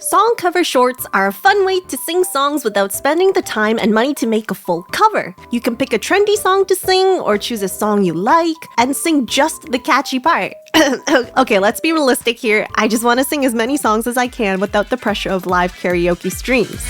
Song cover shorts are a fun way to sing songs without spending the time and money to make a full cover. You can pick a trendy song to sing or choose a song you like and sing just the catchy part. Okay, let's be realistic here. I just want to sing as many songs as I can without the pressure of live karaoke streams.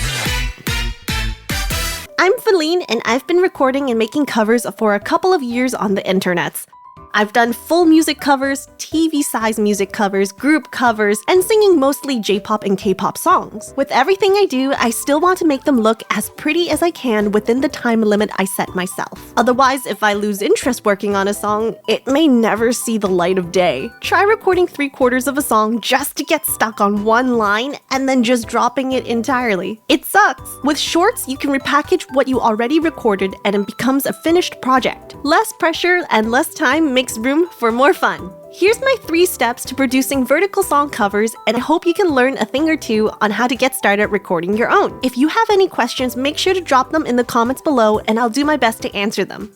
I'm Felynne, and I've been recording and making covers for a couple of years on the internets. I've done full music covers, TV-size music covers, group covers, and singing mostly J-pop and K-pop songs. With everything I do, I still want to make them look as pretty as I can within the time limit I set myself. Otherwise, if I lose interest working on a song, it may never see the light of day. Try recording 3/4 of a song just to get stuck on one line and then just dropping it entirely. It sucks. With shorts, you can repackage what you already recorded and it becomes a finished project. Less pressure and less time makes room for more fun. Here's my 3 steps to producing vertical song covers, and I hope you can learn a thing or two on how to get started recording your own. If you have any questions, make sure to drop them in the comments below and I'll do my best to answer them.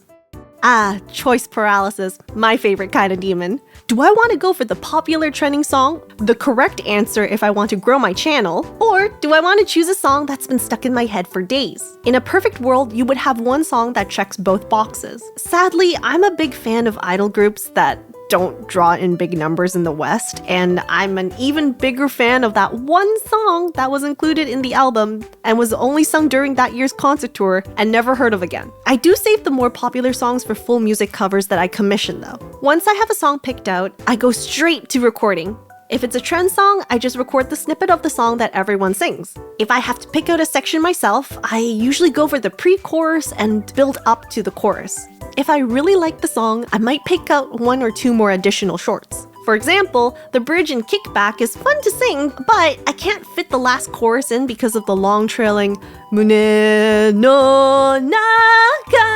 Choice paralysis, my favorite kind of demon. Do I want to go for the popular trending song, the correct answer if I want to grow my channel, or do I want to choose a song that's been stuck in my head for days? In a perfect world, you would have one song that checks both boxes. Sadly, I'm a big fan of idol groups that don't draw in big numbers in the West, and I'm an even bigger fan of that one song that was included in the album and was only sung during that year's concert tour and never heard of again. I do save the more popular songs for full music covers that I commission though. Once I have a song picked out, I go straight to recording. If it's a trend song, I just record the snippet of the song that everyone sings. If I have to pick out a section myself, I usually go for the pre-chorus and build up to the chorus. If I really like the song, I might pick out 1 or 2 more additional shorts. For example, the bridge and kickback is fun to sing, but I can't fit the last chorus in because of the long trailing Mune no Naka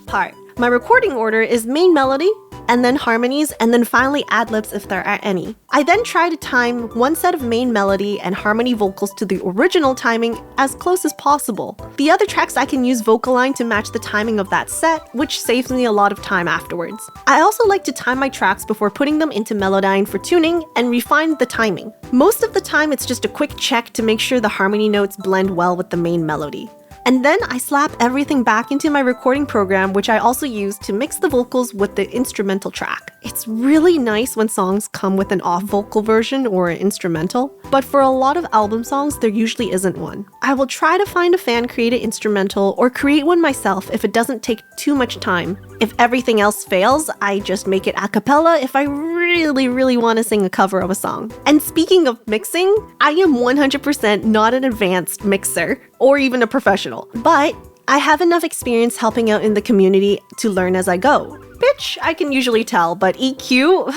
part. My recording order is main melody, and then harmonies, and then finally ad-libs if there are any. I then try to time one set of main melody and harmony vocals to the original timing as close as possible. The other tracks I can use vocal line to match the timing of that set, which saves me a lot of time afterwards. I also like to time my tracks before putting them into Melodyne for tuning and refine the timing. Most of the time it's just a quick check to make sure the harmony notes blend well with the main melody. And then I slap everything back into my recording program, which I also use to mix the vocals with the instrumental track. It's really nice when songs come with an off vocal version or an instrumental, but for a lot of album songs, there usually isn't one. I will try to find a fan-created instrumental or create one myself if it doesn't take too much time. If everything else fails, I just make it a cappella if I really want to sing a cover of a song. And speaking of mixing, I am 100% not an advanced mixer or even a professional, but I have enough experience helping out in the community to learn as I go. Pitch, I can usually tell, but EQ,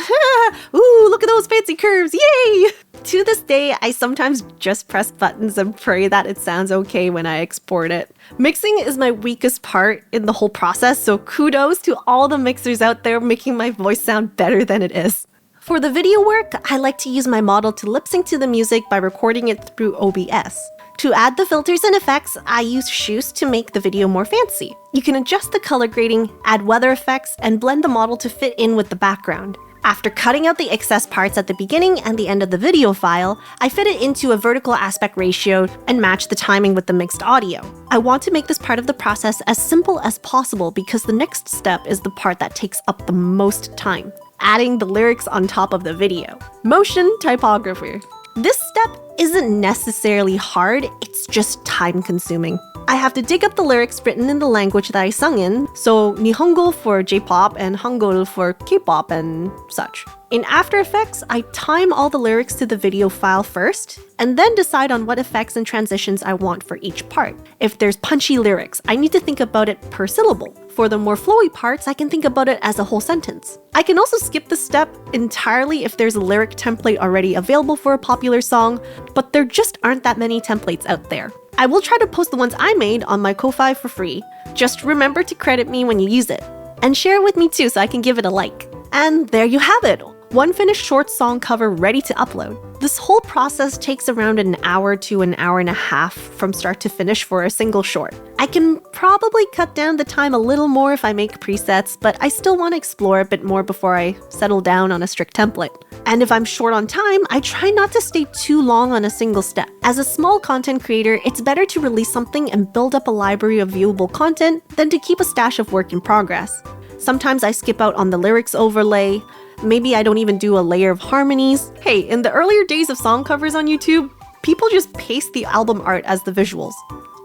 ooh, look at those fancy curves, yay! To this day, I sometimes just press buttons and pray that it sounds okay when I export it. Mixing is my weakest part in the whole process, so kudos to all the mixers out there making my voice sound better than it is. For the video work, I like to use my model to lip sync to the music by recording it through OBS. To add the filters and effects, I use Shoes to make the video more fancy. You can adjust the color grading, add weather effects, and blend the model to fit in with the background. After cutting out the excess parts at the beginning and the end of the video file, I fit it into a vertical aspect ratio and match the timing with the mixed audio. I want to make this part of the process as simple as possible because the next step is the part that takes up the most time: adding the lyrics on top of the video. Motion typography. This step isn't necessarily hard, it's just time-consuming. I have to dig up the lyrics written in the language that I sung in, so Nihongo for J-pop and Hangul for K-pop and such. In After Effects, I time all the lyrics to the video file first, and then decide on what effects and transitions I want for each part. If there's punchy lyrics, I need to think about it per syllable. For the more flowy parts, I can think about it as a whole sentence. I can also skip this step entirely if there's a lyric template already available for a popular song, but there just aren't that many templates out there. I will try to post the ones I made on my Ko-Fi for free. Just remember to credit me when you use it. And share it with me too so I can give it a like. And there you have it! One finished short song cover ready to upload. This whole process takes around an hour to an hour and a half from start to finish for a single short. I can probably cut down the time a little more if I make presets, but I still want to explore a bit more before I settle down on a strict template. And if I'm short on time, I try not to stay too long on a single step. As a small content creator, it's better to release something and build up a library of viewable content than to keep a stash of work in progress. Sometimes I skip out on the lyrics overlay. Maybe I don't even do a layer of harmonies. Hey, in the earlier days of song covers on YouTube, people just paste the album art as the visuals.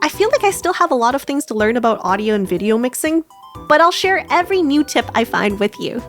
I feel like I still have a lot of things to learn about audio and video mixing, but I'll share every new tip I find with you.